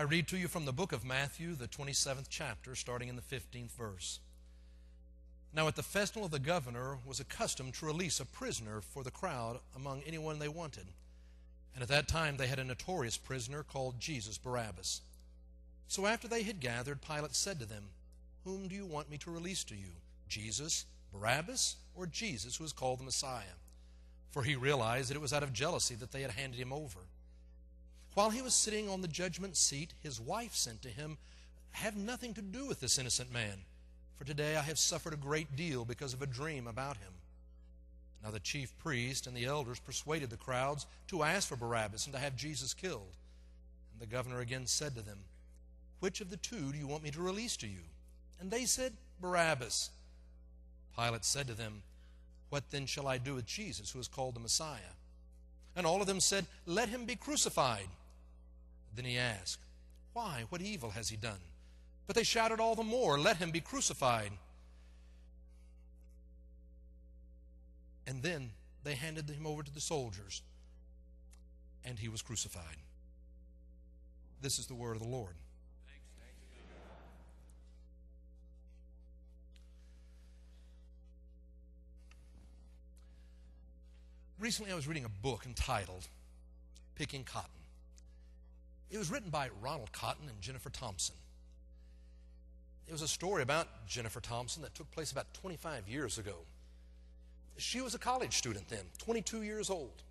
I read to you from the book of Matthew, the 27th chapter, starting in the 15th verse. Now at the festival the governor was accustomed to release a prisoner for the crowd among anyone they wanted. And at that time they had a notorious prisoner called Jesus Barabbas. So after they had gathered, Pilate said to them, "Whom do you want me to release to you, Jesus, Barabbas, or Jesus who is called the Messiah?" For he realized that it was out of jealousy that they had handed him over. While he was sitting on the judgment seat, his wife sent to him, "Have nothing to do with this innocent man, for today I have suffered a great deal because of a dream about him." Now the chief priest and the elders persuaded the crowds to ask for Barabbas and to have Jesus killed. And the governor again said to them, "Which of the two do you want me to release to you?" And they said, "Barabbas." Pilate said to them, "What then shall I do with Jesus, who is called the Messiah?" And all of them said, "Let him be crucified." Then he asked, "Why? What evil has he done?" But they shouted all the more, "Let him be crucified." And then they handed him over to the soldiers, and he was crucified. This is the word of the Lord. Recently I was reading a book entitled Picking Cotton. It was written by Ronald Cotton and Jennifer Thompson. It was a story about Jennifer Thompson that took place about 25 years ago. She was a college student then, 22 years old.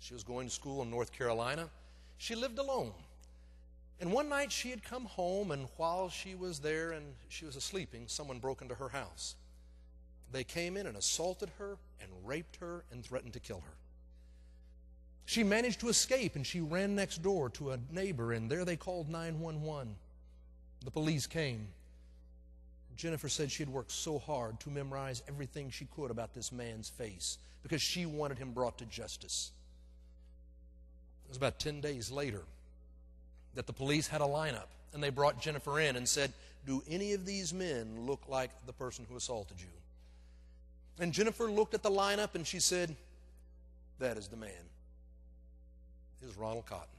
She was going to school in North Carolina. She lived alone. And one night she had come home, and while she was there and she was sleeping, someone broke into her house. They came in and assaulted her and raped her and threatened to kill her. She managed to escape, and she ran next door to a neighbor, and there they called 911. The police came. Jennifer said she had worked so hard to memorize everything she could about this man's face because she wanted him brought to justice. It was about 10 days later that the police had a lineup, and they brought Jennifer in and said, "Do any of these men look like the person who assaulted you?" And Jennifer looked at the lineup and she said, "That is the man. It is Ronald Cotton."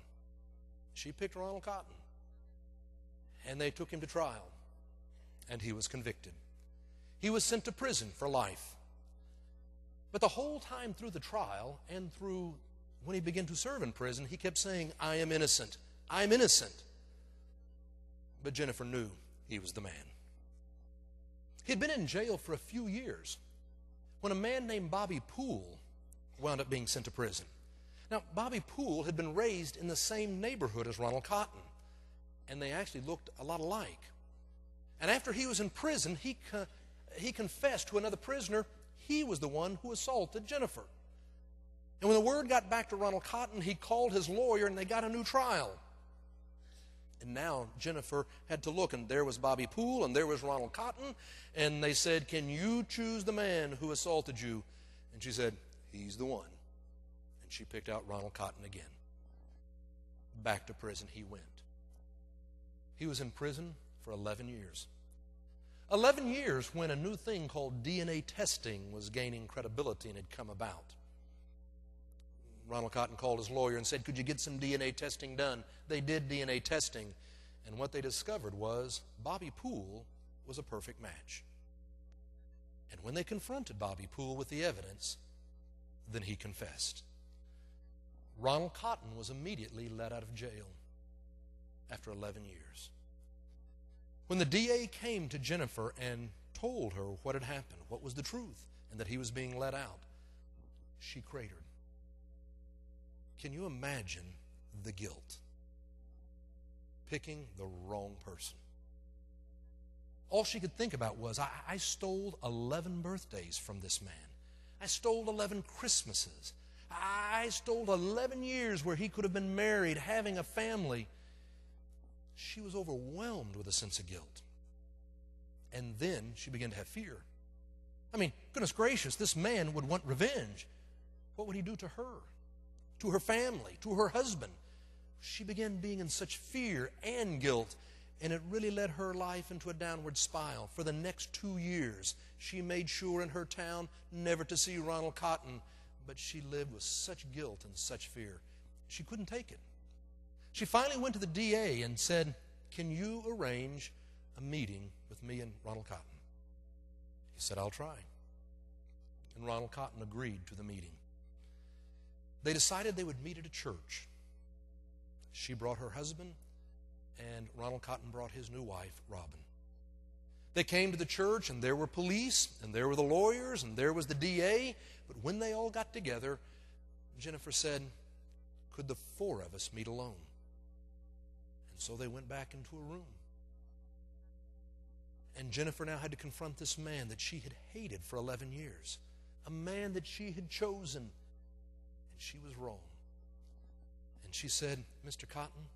She picked Ronald Cotton. And they took him to trial. And he was convicted. He was sent to prison for life. But the whole time through the trial and through when he began to serve in prison, he kept saying, "I am innocent. I am innocent." But Jennifer knew he was the man. He had been in jail for a few years when a man named Bobby Poole wound up being sent to prison. Now, Bobby Poole had been raised in the same neighborhood as Ronald Cotton, and they actually looked a lot alike. And after he was in prison, he confessed to another prisoner he was the one who assaulted Jennifer. And when the word got back to Ronald Cotton, he called his lawyer, and they got a new trial. And now Jennifer had to look, and there was Bobby Poole, and there was Ronald Cotton, and they said, "Can you choose the man who assaulted you?" And she said, "He's the one." And she picked out Ronald Cotton again. Back to prison he went. He was in prison for 11 years. 11 years when a new thing called DNA testing was gaining credibility and had come about. Ronald Cotton called his lawyer and said, "Could you get some DNA testing done?" They did DNA testing, and what they discovered was Bobby Poole was a perfect match. And when they confronted Bobby Poole with the evidence, then he confessed. Ronald Cotton was immediately let out of jail after 11 years. When the DA came to Jennifer and told her what had happened, what was the truth, and that he was being let out, she cratered. Can you imagine the guilt? Picking the wrong person. All she could think about was, I stole 11 birthdays from this man. I stole 11 Christmases. I stole 11 years where he could have been married, having a family. She was overwhelmed with a sense of guilt. And then she began to have fear. I mean, goodness gracious, this man would want revenge. What would he do to her, to her family, to her husband? She began being in such fear and guilt, and it really led her life into a downward spiral. For the next 2 years, she made sure in her town never to see Ronald Cotton, but she lived with such guilt and such fear. She couldn't take it. She finally went to the DA and said, "Can you arrange a meeting with me and Ronald Cotton?" He said, "I'll try." And Ronald Cotton agreed to the meeting. They decided they would meet at a church. She brought her husband, and Ronald Cotton brought his new wife, Robin. They came to the church, and there were police, and there were the lawyers, and there was the DA. But when they all got together, Jennifer said, "Could the four of us meet alone?" And so they went back into a room. And Jennifer now had to confront this man that she had hated for 11 years, a man that she had chosen, and she was wrong. And she said, "Mr. Cotton,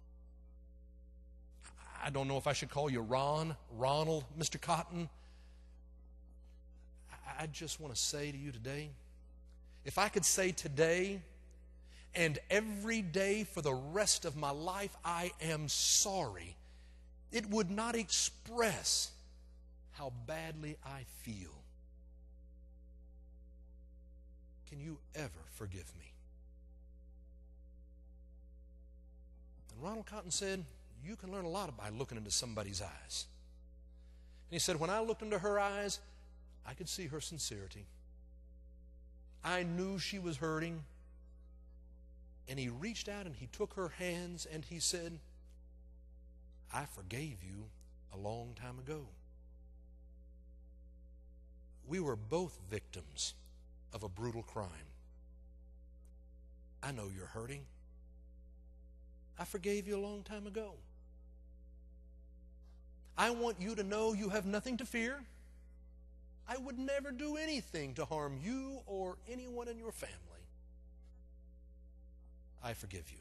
I don't know if I should call you Ronald, Mr. Cotton. I just want to say to you today, if I could say today and every day for the rest of my life, I am sorry, it would not express how badly I feel. Can you ever forgive me?" And Ronald Cotton said, "You can learn a lot by looking into somebody's eyes." And he said, "When I looked into her eyes, I could see her sincerity. I knew she was hurting." And he reached out and he took her hands and he said, "I forgave you a long time ago. We were both victims of a brutal crime. I know you're hurting. I forgave you a long time ago. I want you to know you have nothing to fear. I would never do anything to harm you or anyone in your family. I forgive you."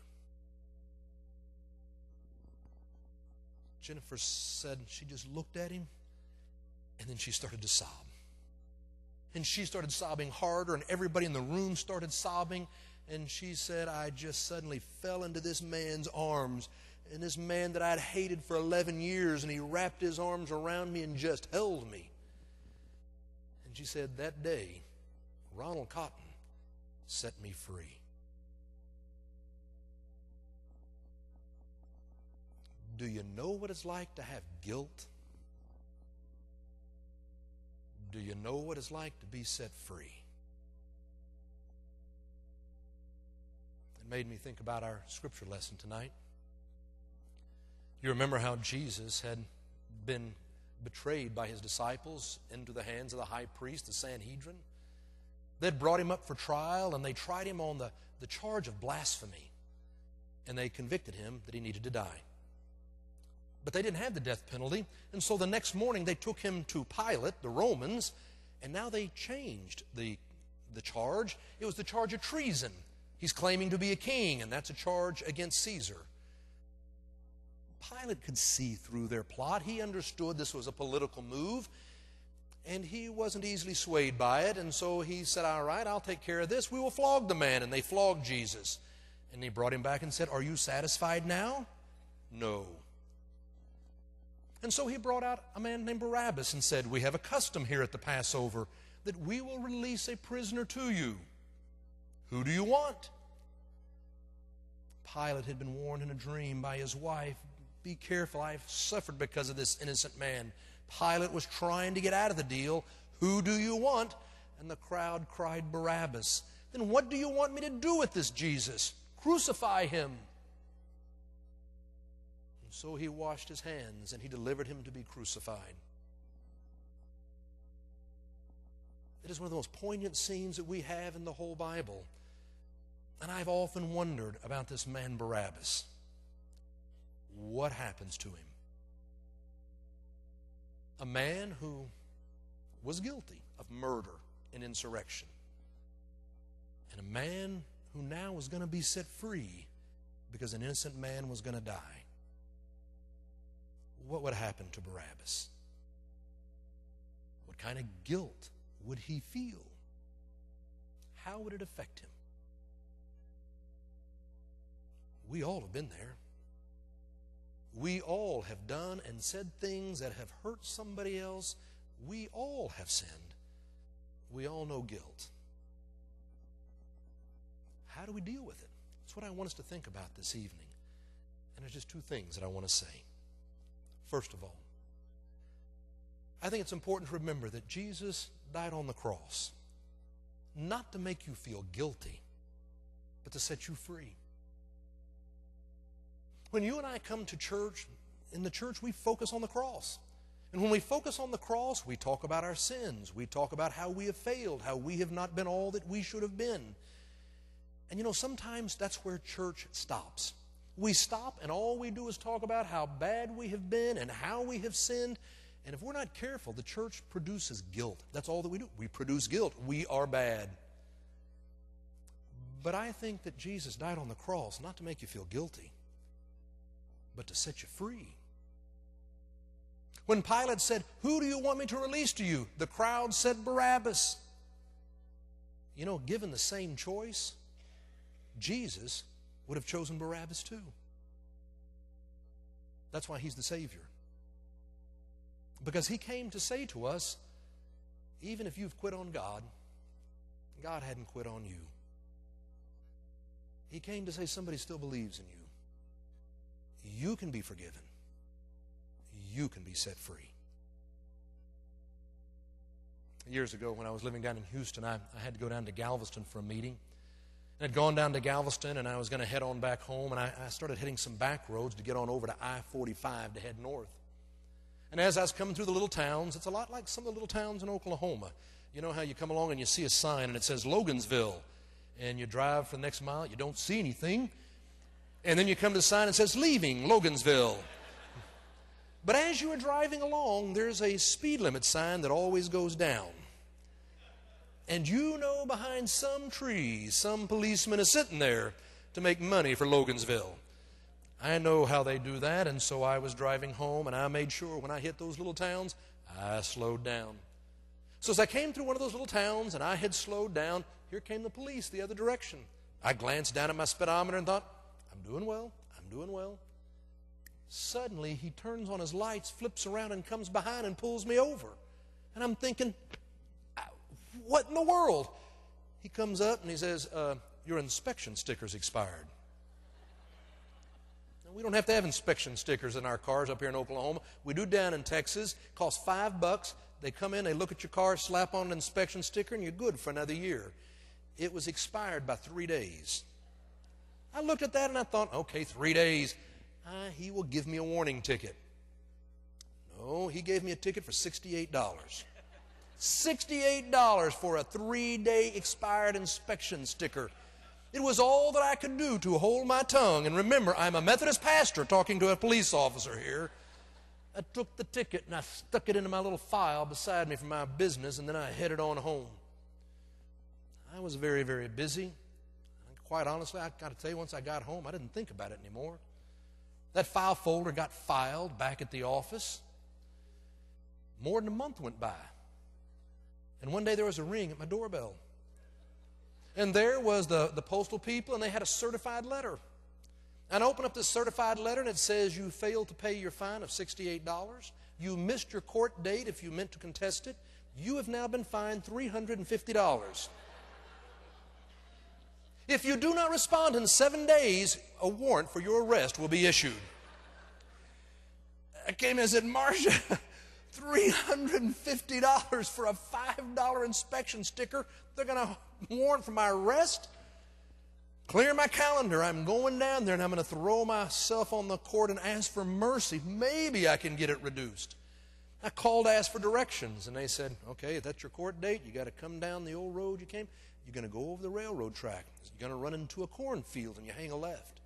Jennifer said she just looked at him, and then she started to sob. And she started sobbing harder, and everybody in the room started sobbing. And she said, "I just suddenly fell into this man's arms, and this man that I'd hated for 11 years, and he wrapped his arms around me and just held me." And she said, "That day, Ronald Cotton set me free." Do you know what it's like to have guilt? Do you know what it's like to be set free? It made me think about our scripture lesson tonight. You remember how Jesus had been betrayed by his disciples into the hands of the high priest, the Sanhedrin. They'd brought him up for trial, and they tried him on the charge of blasphemy. And they convicted him that he needed to die. But they didn't have the death penalty, and so the next morning they took him to Pilate, the Romans, and now they changed the charge. It was the charge of treason. He's claiming to be a king, and that's a charge against Caesar. Pilate could see through their plot. He understood this was a political move, and he wasn't easily swayed by it, and so he said, "All right, I'll take care of this. We will flog the man." And they flogged Jesus. And he brought him back and said, "Are you satisfied now?" "No." And so he brought out a man named Barabbas and said, "We have a custom here at the Passover that we will release a prisoner to you. Who do you want?" Pilate had been warned in a dream by his wife, "Be careful, I've suffered because of this innocent man." Pilate was trying to get out of the deal. "Who do you want?" And the crowd cried, "Barabbas." "Then what do you want me to do with this Jesus? Crucify him." So he washed his hands and he delivered him to be crucified. It is one of the most poignant scenes that we have in the whole Bible. And I've often wondered about this man Barabbas. What happens to him? A man who was guilty of murder and insurrection. And a man who now was going to be set free because an innocent man was going to die. What would happen to Barabbas? What kind of guilt would he feel? How would it affect him? We all have been there. We all have done and said things that have hurt somebody else. We all have sinned. We all know guilt. How do we deal with it? That's what I want us to think about this evening. And there's just two things that I want to say. First of all, I think it's important to remember that Jesus died on the cross not to make you feel guilty, but to set you free. When you and I come to church, in the church we focus on the cross. And when we focus on the cross, we talk about our sins. We talk about how we have failed, how we have not been all that we should have been. And you know, sometimes that's where church stops. We stop and all we do is talk about how bad we have been and how we have sinned. And if we're not careful, the church produces guilt. That's all that we do. We produce guilt. We are bad. But I think that Jesus died on the cross not to make you feel guilty, but to set you free. When Pilate said, "Who do you want me to release to you?" the crowd said Barabbas. You know, given the same choice, Jesus would have chosen Barabbas too. That's why he's the Savior. Because he came to say to us, even if you've quit on God, God hadn't quit on you. He came to say somebody still believes in you. You can be forgiven. You can be set free. Years ago when I was living down in Houston, I had to go down to Galveston for a meeting. I'd gone down to Galveston and I was going to head on back home, and I started hitting some back roads to get on over to I-45 to head north. And as I was coming through the little towns, it's a lot like some of the little towns in Oklahoma. You know how you come along and you see a sign and it says Logansville, and you drive for the next mile, you don't see anything, and then you come to the sign that says leaving Logansville. But as you are driving along, there's a speed limit sign that always goes down. And you know behind some trees, some policeman is sitting there to make money for Logansville. I know how they do that, and so I was driving home, and I made sure when I hit those little towns, I slowed down. So as I came through one of those little towns, and I had slowed down, here came the police the other direction. I glanced down at my speedometer and thought, I'm doing well, I'm doing well. Suddenly, he turns on his lights, flips around, and comes behind and pulls me over. And I'm thinking, what in the world? He comes up and he says, your inspection sticker's expired. Now, we don't have to have inspection stickers in our cars up here in Oklahoma. We do down in Texas. It costs $5. They come in, they look at your car, slap on an inspection sticker, and you're good for another year. It was expired by 3 days. I looked at that and I thought, okay, 3 days. He will give me a warning ticket. No, he gave me a ticket for $68. $68 for a 3-day expired inspection sticker. It was all that I could do to hold my tongue. And remember, I'm a Methodist pastor talking to a police officer here. I took the ticket and I stuck it into my little file beside me for my business, and then I headed on home. I was very, very busy. Quite honestly, I got to tell you, once I got home, I didn't think about it anymore. That file folder got filed back at the office. More than a month went by. And one day there was a ring at my doorbell. And there was the postal people, and they had a certified letter. And I opened up this certified letter, and it says you failed to pay your fine of $68. You missed your court date if you meant to contest it. You have now been fined $350. If you do not respond in 7 days, a warrant for your arrest will be issued. I came and said, Marcia, $350 for a $5 inspection sticker. They're going to warrant for my arrest? Clear my calendar. I'm going down there and I'm going to throw myself on the court and ask for mercy. Maybe I can get it reduced. I called to ask for directions, and they said, okay, if that's your court date, you got to come down the old road you came. You're going to go over the railroad track. You're going to run into a cornfield and you hang a left.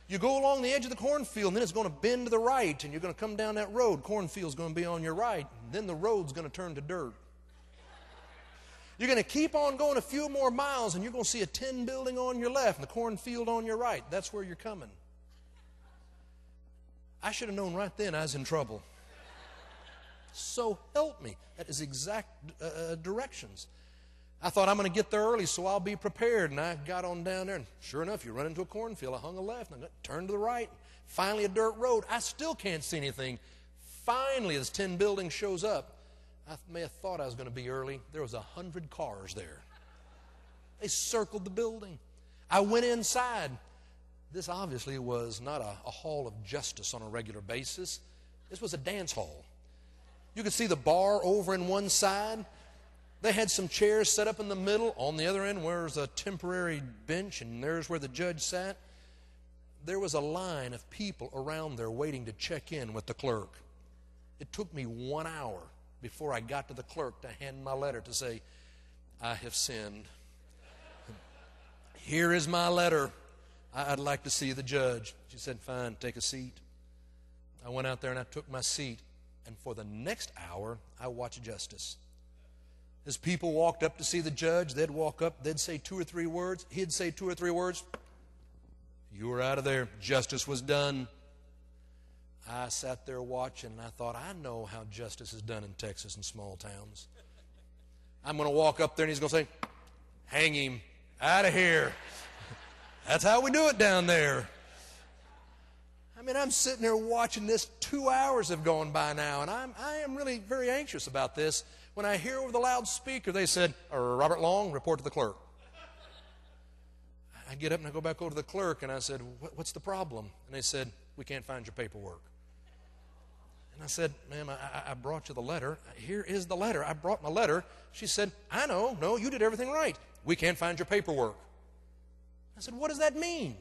You go along the edge of the cornfield, and then it's going to bend to the right, and you're going to come down that road. Cornfield's going to be on your right, and then the road's going to turn to dirt. You're going to keep on going a few more miles, and you're going to see a tin building on your left and the cornfield on your right. That's where you're coming. I should have known right then I was in trouble. So help me. That is exact directions. I thought, I'm going to get there early so I'll be prepared. And I got on down there, and sure enough, you run into a cornfield. I hung a left, and I turned to the right. Finally, a dirt road. I still can't see anything. Finally, this tin building shows up. I may have thought I was going to be early. There was 100 cars there. They circled the building. I went inside. This obviously was not a hall of justice on a regular basis. This was a dance hall. You could see the bar over in one side. They had some chairs set up in the middle. On the other end was a temporary bench, and there's where the judge sat. There was a line of people around there waiting to check in with the clerk. It took me 1 hour before I got to the clerk to hand my letter to say, I have sinned. Here is my letter. I'd like to see the judge. She said, fine, take a seat. I went out there and I took my seat. And for the next hour, I watched justice. As people walked up to see the judge, they'd walk up, they'd say 2 or 3 words. He'd say 2 or 3 words. You were out of there. Justice was done. I sat there watching, and I thought, I know how justice is done in Texas and small towns. I'm going to walk up there, and he's going to say, hang him, out of here. That's how we do it down there. I mean, I'm sitting there watching this. 2 hours have gone by now, and I am really very anxious about this. When I hear over the loudspeaker, they said, Robert Long, report to the clerk. I get up and I go back over to the clerk, and I said, what's the problem? And they said, we can't find your paperwork. And I said, ma'am, I brought you the letter. Here is the letter. I brought my letter. She said, I know. No, you did everything right. We can't find your paperwork. I said, what does that mean?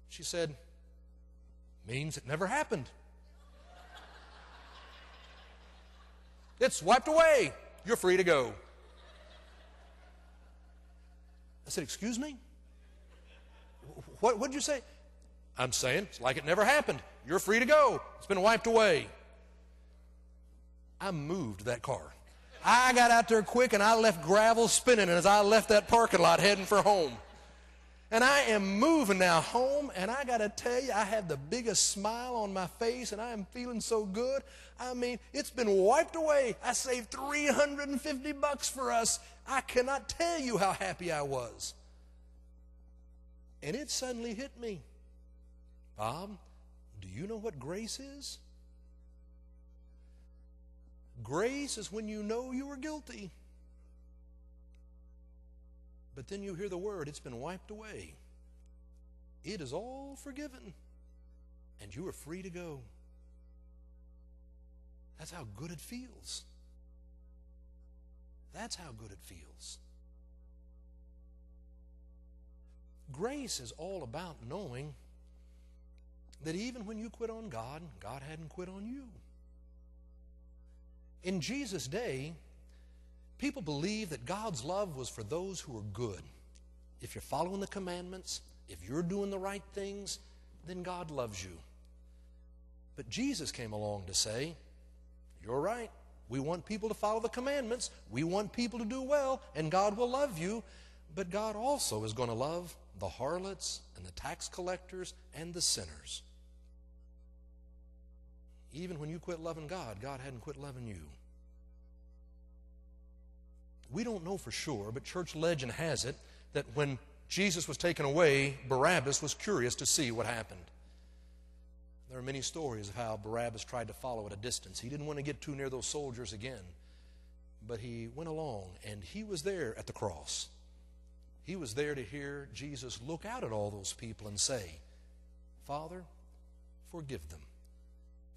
She said, means it never happened. It's wiped away. You're free to go. I said, excuse me? What did you say? I'm saying it's like it never happened. You're free to go. It's been wiped away. I moved that car. I got out there quick and I left gravel spinning as I left that parking lot heading for home. And I am moving now home, and I got to tell you, I have the biggest smile on my face, and I am feeling so good. I mean, it's been wiped away. I saved $350 for us. I cannot tell you how happy I was. And it suddenly hit me. Bob, do you know what grace is? Grace is when you know you were guilty. But then you hear the word, it's been wiped away. It is all forgiven. And you are free to go. That's how good it feels. That's how good it feels. Grace is all about knowing that even when you quit on God, God hadn't quit on you. In Jesus' day, people believed that God's love was for those who are good. If you're following the commandments, if you're doing the right things, then God loves you. But Jesus came along to say, you're right. We want people to follow the commandments. We want people to do well, and God will love you. But God also is going to love the harlots and the tax collectors and the sinners. Even when you quit loving God, God hadn't quit loving you. We don't know for sure, but church legend has it that when Jesus was taken away, Barabbas was curious to see what happened. There are many stories of how Barabbas tried to follow at a distance. He didn't want to get too near those soldiers again, but he went along, and he was there at the cross. He was there to hear Jesus look out at all those people and say, Father, forgive them,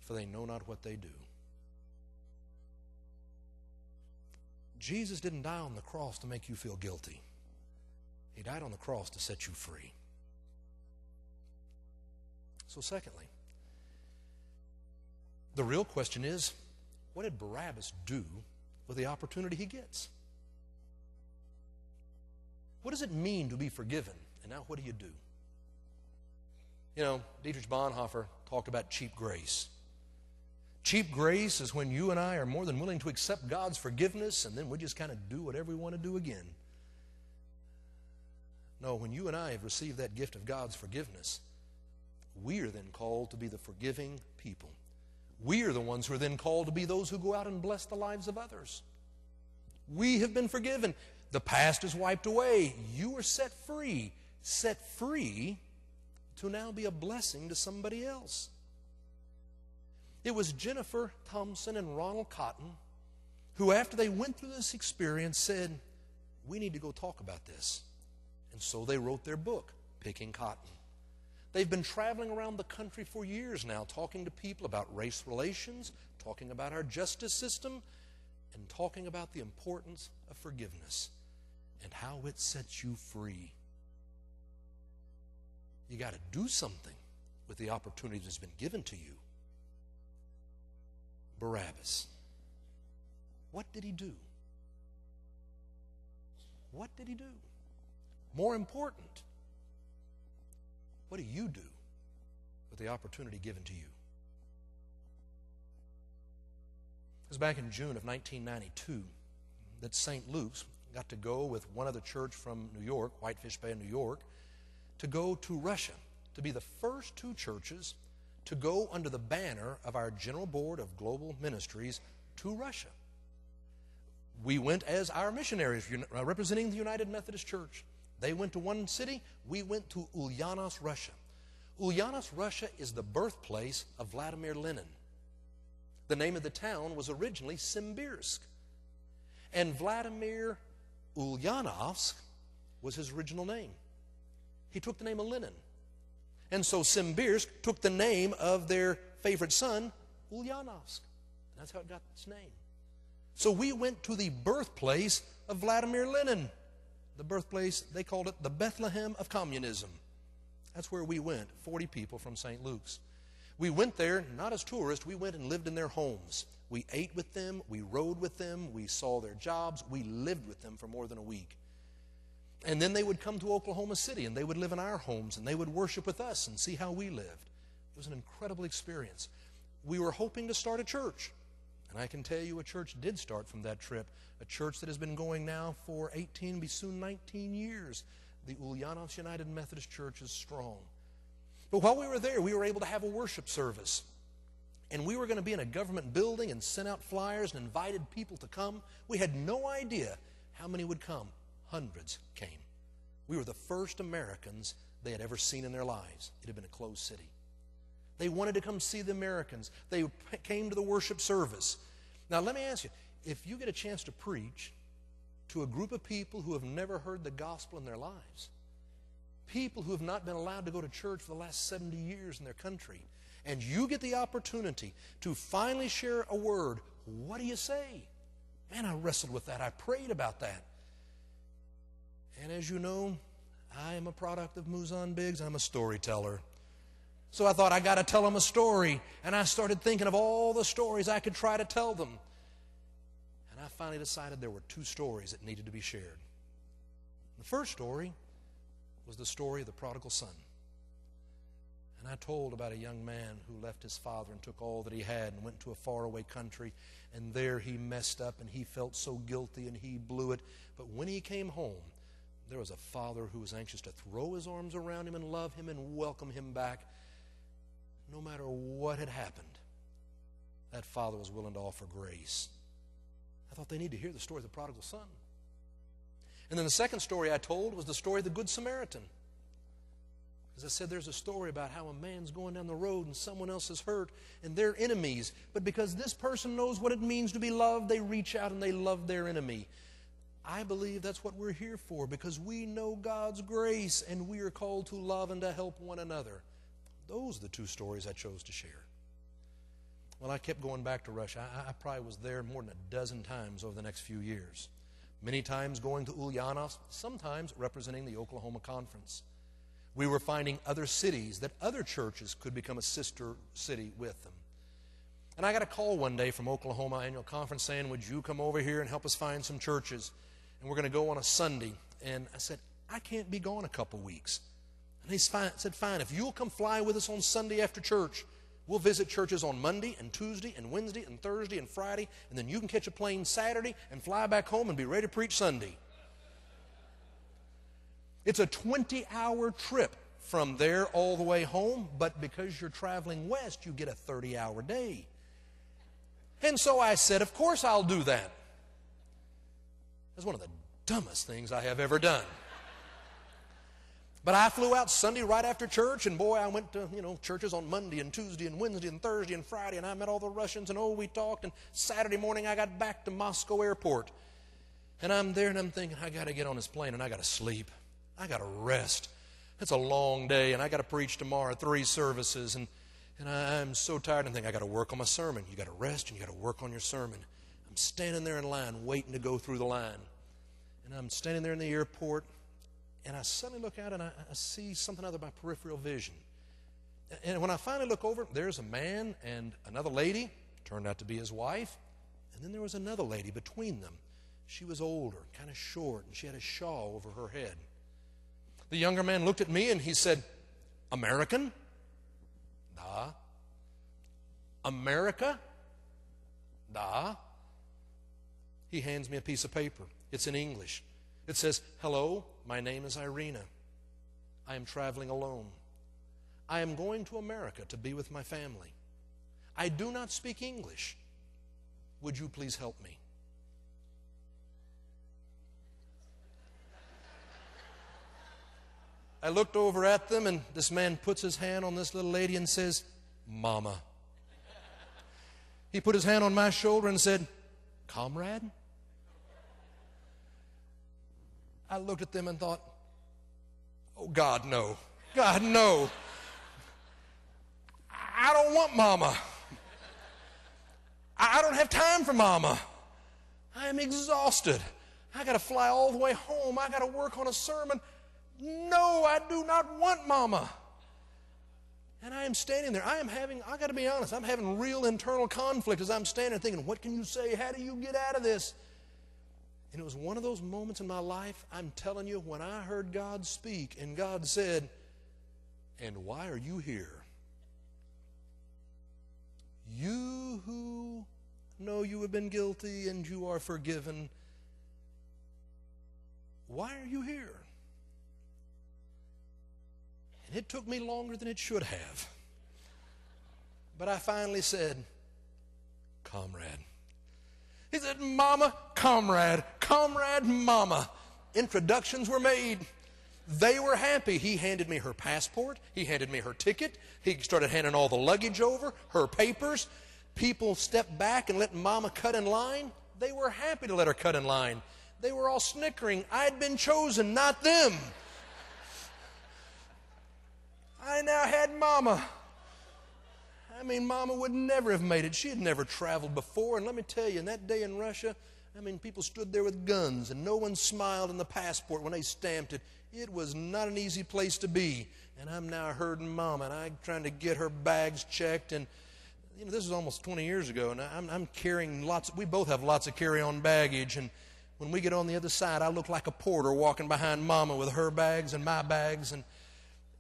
for they know not what they do. Jesus didn't die on the cross to make you feel guilty. He died on the cross to set you free. So secondly, the real question is, what did Barabbas do with the opportunity he gets? What does it mean to be forgiven? And now what do you do? You know, Dietrich Bonhoeffer talked about cheap grace. Cheap grace is when you and I are more than willing to accept God's forgiveness, and then we just kind of do whatever we want to do again. No, when you and I have received that gift of God's forgiveness, we are then called to be the forgiving people. We are the ones who are then called to be those who go out and bless the lives of others. We have been forgiven. The past is wiped away. You are set free to now be a blessing to somebody else. It was Jennifer Thompson and Ronald Cotton who, after they went through this experience, said, we need to go talk about this. And so they wrote their book, Picking Cotton. They've been traveling around the country for years now, talking to people about race relations, talking about our justice system, and talking about the importance of forgiveness and how it sets you free. You got to do something with the opportunity that's been given to you. Barabbas. What did he do? What did he do? More important, what do you do with the opportunity given to you? It was back in June of 1992 that St. Luke's got to go with one other church from New York, Whitefish Bay, New York, to go to Russia, to be the first two churches to go under the banner of our General Board of Global Ministries to Russia. We went as our missionaries representing the United Methodist Church. They went to one city. We went to Ulyanovsk, Russia. Ulyanovsk, Russia is the birthplace of Vladimir Lenin. The name of the town was originally Simbirsk. And Vladimir Ulyanovsk was his original name. He took the name of Lenin. And so Simbirsk took the name of their favorite son, Ulyanovsk. That's how it got its name. So we went to the birthplace of Vladimir Lenin. The birthplace, they called it the Bethlehem of Communism. That's where we went, 40 people from St. Luke's. We went there, not as tourists, we went and lived in their homes. We ate with them, we rode with them, we saw their jobs, we lived with them for more than a week. And then they would come to Oklahoma City and they would live in our homes and they would worship with us and see how we lived. It was an incredible experience. We were hoping to start a church. And I can tell you a church did start from that trip, a church that has been going now for 18, be soon 19 years. The Ulyanovsk United Methodist Church is strong. But while we were there, we were able to have a worship service. And we were going to be in a government building and sent out flyers and invited people to come. We had no idea how many would come. Hundreds came. We were the first Americans they had ever seen in their lives. It had been a closed city. They wanted to come see the Americans. They came to the worship service. Now let me ask you, if you get a chance to preach to a group of people who have never heard the gospel in their lives, people who have not been allowed to go to church for the last 70 years in their country, and you get the opportunity to finally share a word, what do you say? Man, I wrestled with that. I prayed about that. And as you know, I am a product of Muzan Biggs. I'm a storyteller. So I thought, I got to tell them a story. And I started thinking of all the stories I could try to tell them. And I finally decided there were two stories that needed to be shared. The first story was the story of the prodigal son. And I told about a young man who left his father and took all that he had and went to a faraway country. And there he messed up and he felt so guilty and he blew it. But when he came home, there was a father who was anxious to throw his arms around him and love him and welcome him back. No matter what had happened, that father was willing to offer grace. I thought they need to hear the story of the prodigal son. And then the second story I told was the story of the Good Samaritan. As I said, there's a story about how a man's going down the road and someone else is hurt and they're enemies. But because this person knows what it means to be loved, they reach out and they love their enemy. I believe that's what we're here for, because we know God's grace and we are called to love and to help one another. Those are the two stories I chose to share. Well, I kept going back to Russia. I probably was there more than a dozen times over the next few years. Many times going to Ulyanovsk, sometimes representing the Oklahoma Conference. We were finding other cities that other churches could become a sister city with them. And I got a call one day from Oklahoma Annual Conference saying, would you come over here and help us find some churches? And we're going to go on a Sunday. And I said, I can't be gone a couple weeks. And he said, fine, if you'll come fly with us on Sunday after church, we'll visit churches on Monday and Tuesday and Wednesday and Thursday and Friday, and then you can catch a plane Saturday and fly back home and be ready to preach Sunday. It's a 20-hour trip from there all the way home, but because you're traveling west, you get a 30-hour day. And so I said, of course I'll do that. That's one of the dumbest things I have ever done. But I flew out Sunday right after church, and boy, I went to, churches on Monday and Tuesday and Wednesday and Thursday and Friday, and I met all the Russians, and we talked, and Saturday morning I got back to Moscow airport. And I'm there, and I'm thinking, I got to get on this plane, and I got to sleep. I got to rest. It's a long day, and I got to preach tomorrow, 3 services, and I'm so tired and think I got to work on my sermon. You got to rest and you got to work on your sermon. I'm standing there in line waiting to go through the line. And I'm standing there in the airport, and I suddenly look out and I see something out of my peripheral vision. And when I finally look over, there's a man and another lady, turned out to be his wife, and then there was another lady between them. She was older, kind of short, and she had a shawl over her head. The younger man looked at me and he said, "American?" "Nah." "America?" "Nah." He hands me a piece of paper. It's in English. It says, "Hello, my name is Irina. I am traveling alone. I am going to America to be with my family. I do not speak English. Would you please help me?" I looked over at them, and this man puts his hand on this little lady and says, "Mama." He put his hand on my shoulder and said, "Comrade?" I looked at them and thought, "Oh, God, no. God, no. I don't want Mama. I don't have time for Mama. I am exhausted. I got to fly all the way home. I got to work on a sermon. No, I do not want Mama." And I am standing there. I got to be honest, I'm having real internal conflict as I'm standing there thinking, what can you say? How do you get out of this? And it was one of those moments in my life, I'm telling you, when I heard God speak and God said, "And why are you here? You who know you have been guilty and you are forgiven, why are you here?" And it took me longer than it should have. But I finally said, "Comrade." He said, "Mama, comrade, comrade, Mama." Introductions were made. They were happy. He handed me her passport. He handed me her ticket. He started handing all the luggage over, her papers. People stepped back and let Mama cut in line. They were happy to let her cut in line. They were all snickering. I'd been chosen, not them. I now had Mama. I mean, Mama would never have made it. She had never traveled before. And let me tell you, in that day in Russia, I mean, people stood there with guns, and no one smiled in the passport when they stamped it. It was not an easy place to be. And I'm now herding Mama, and I'm trying to get her bags checked. And, you know, this is almost 20 years ago, and I'm carrying we both have lots of carry-on baggage. And when we get on the other side, I look like a porter walking behind Mama with her bags and my bags. And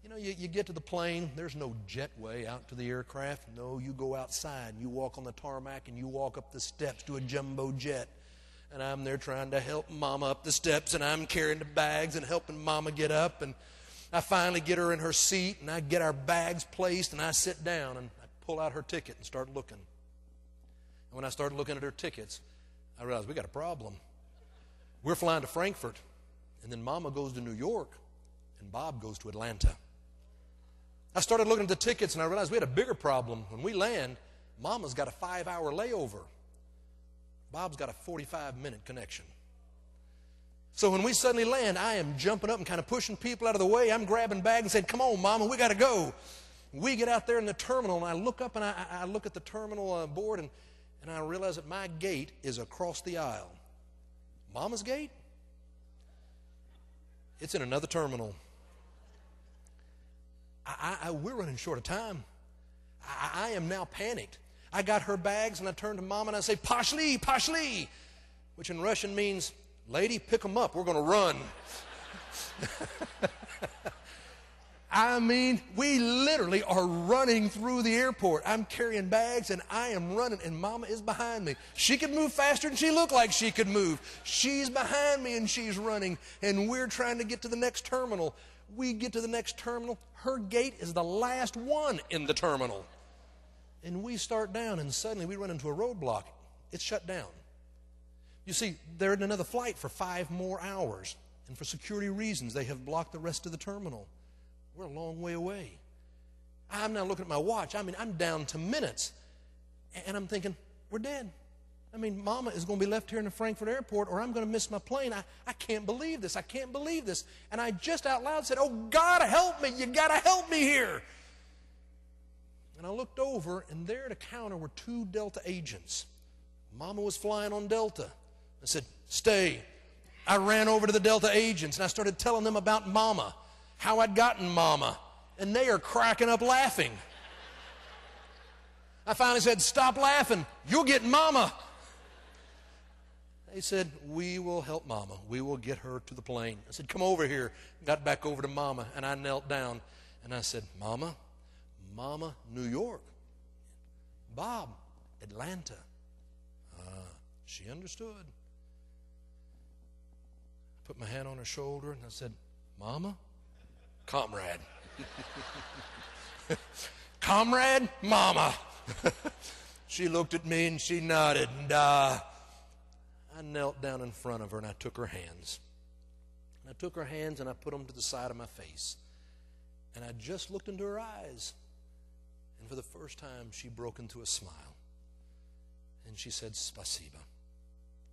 you know, you get to the plane, there's no jetway out to the aircraft. No, you go outside, you walk on the tarmac, and you walk up the steps to a jumbo jet. And I'm there trying to help Mama up the steps, and I'm carrying the bags and helping Mama get up. And I finally get her in her seat, and I get our bags placed, and I sit down, and I pull out her ticket and start looking. And when I started looking at her tickets, I realized we got a problem. We're flying to Frankfurt, and then Mama goes to New York, and Bob goes to Atlanta. I started looking at the tickets, and I realized we had a bigger problem. When we land, Mama's got a 5-hour layover. Bob's got a 45-minute connection. So when we suddenly land, I am jumping up and kind of pushing people out of the way. I'm grabbing bags and saying, "Come on, Mama, we got to go." We get out there in the terminal, and I look up, and I look at the terminal board, and I realize that my gate is across the aisle. Mama's gate? It's in another terminal. We're running short of time. I am now panicked. I got her bags, and I turn to Mama, and I say, "Pashli, pashli," which in Russian means, "Lady, pick them up. We're going to run." I mean, we literally are running through the airport. I'm carrying bags, and I am running, and Mama is behind me. She could move faster than she looked like she could move. She's behind me, and she's running, and we're trying to get to the next terminal. We get to the next terminal. Her gate is the last one in the terminal. And we start down, and suddenly we run into a roadblock. It's shut down. You see, they're in another flight for 5 more hours. And for security reasons, they have blocked the rest of the terminal. We're a long way away. I'm now looking at my watch. I mean, I'm down to minutes. And I'm thinking, we're dead. I mean, Mama is going to be left here in the Frankfurt airport or I'm going to miss my plane. I can't believe this. I can't believe this. And I just out loud said, oh, God, help me. You got to help me here. And I looked over, and there at a counter were 2 Delta agents. Mama was flying on Delta. I said, stay. I ran over to the Delta agents, and I started telling them about Mama, how I'd gotten Mama. And they are cracking up laughing. I finally said, stop laughing. You'll get Mama. They said, we will help Mama. We will get her to the plane. I said, come over here. Got back over to Mama, and I knelt down, and I said, Mama, Mama, New York. Bob, Atlanta. She understood. I put my hand on her shoulder, and I said, Mama, comrade. Comrade, Mama. She looked at me, and she nodded, and I knelt down in front of her, and I took her hands. And I took her hands, and I put them to the side of my face. And I just looked into her eyes. And for the first time, she broke into a smile. And she said, Spasiba.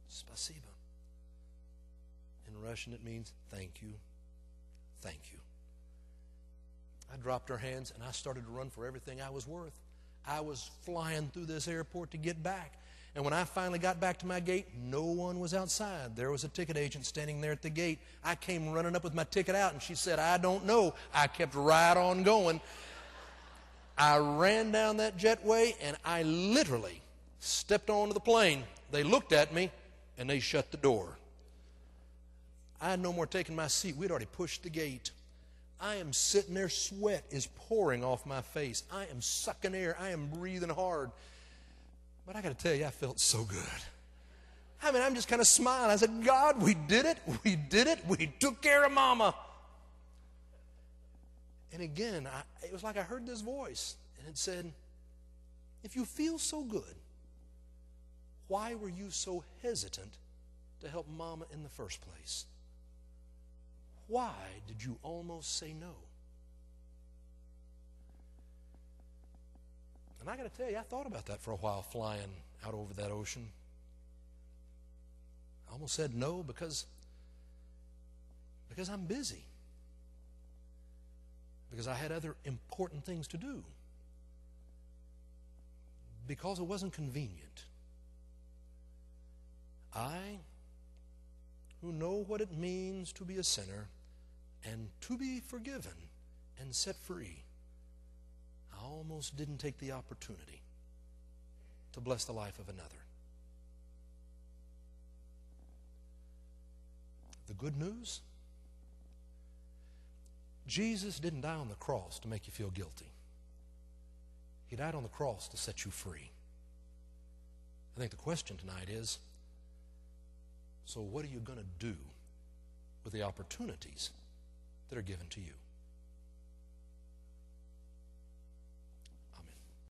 Spasiba. In Russian, it means thank you. Thank you. I dropped her hands, and I started to run for everything I was worth. I was flying through this airport to get back. And when I finally got back to my gate, no one was outside. There was a ticket agent standing there at the gate. I came running up with my ticket out, and she said, I don't know. I kept right on going. I ran down that jetway, and I literally stepped onto the plane. They looked at me, and they shut the door. I had no more taking my seat. We'd already pushed the gate. I am sitting there, sweat is pouring off my face. I am sucking air. I am breathing hard. But I got to tell you, I felt so good. I mean, I'm just kind of smiling. I said, God, we did it. We did it. We took care of Mama. And again, it was like I heard this voice, and it said, if you feel so good, why were you so hesitant to help Mama in the first place? Why did you almost say no? And I got to tell you, I thought about that for a while flying out over that ocean. I almost said no because I'm busy. Because I had other important things to do. Because it wasn't convenient. I, who know what it means to be a sinner and to be forgiven and set free, I almost didn't take the opportunity to bless the life of another. The good news? Jesus didn't die on the cross to make you feel guilty. He died on the cross to set you free. I think the question tonight is, so what are you going to do with the opportunities that are given to you?